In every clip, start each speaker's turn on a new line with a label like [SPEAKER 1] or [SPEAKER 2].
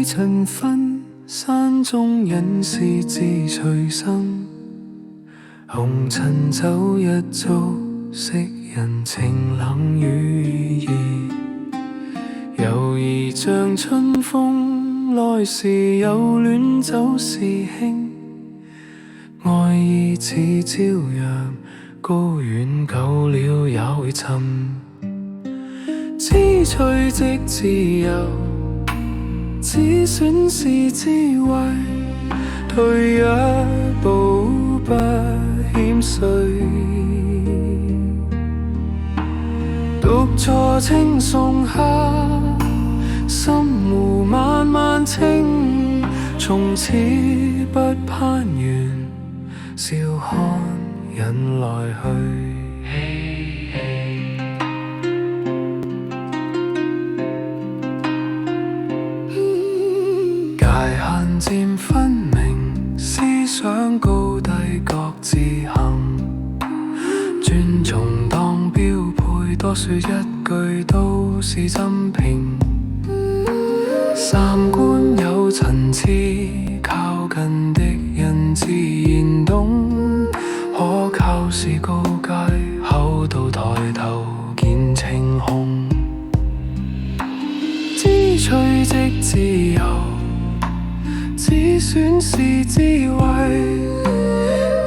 [SPEAKER 1] 塵紛，山中隱士自隨生。紅塵走一遭，識人情冷與熱。猶疑像春風，來時有戀走是輕。愛意似朝陽，高遠久了也會沉。知趣即自由，只選是智慧。退一步不險碎，獨坐青松下，心湖漫漫清。從此不攀緣，笑看人來去。界限漸分明，思想高低各自行。尊重當標配，多說一句都是真評。三觀有層次，靠近的人自然懂。可靠是高階，厚道抬頭見青空。知趣即自由，只選是智慧。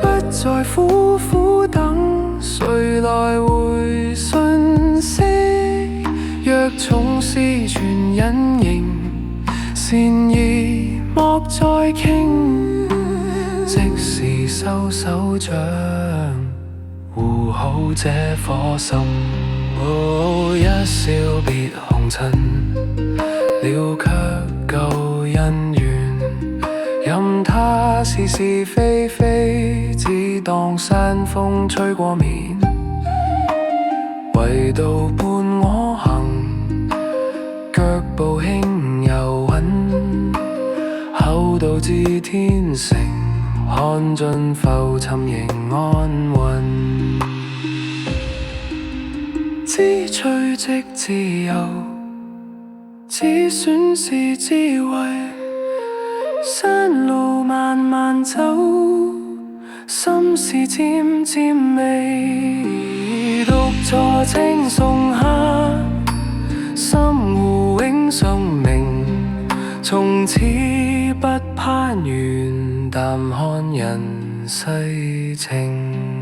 [SPEAKER 1] 不在苦苦等，誰來回訊息？若重視全隱形，善意莫再傾。即使收手掌，護好這顆心。一笑別紅塵，了卻舊恩怨。任他是是非非，只當山風吹過面。唯道伴我行，腳步輕柔穩。厚道至天成，看盡浮沉仍安穩。知趣即自由，只選是智慧。山路漫漫走，心事漸漸微。獨坐青松下，心湖永生明。從此不攀緣，淡看人世情。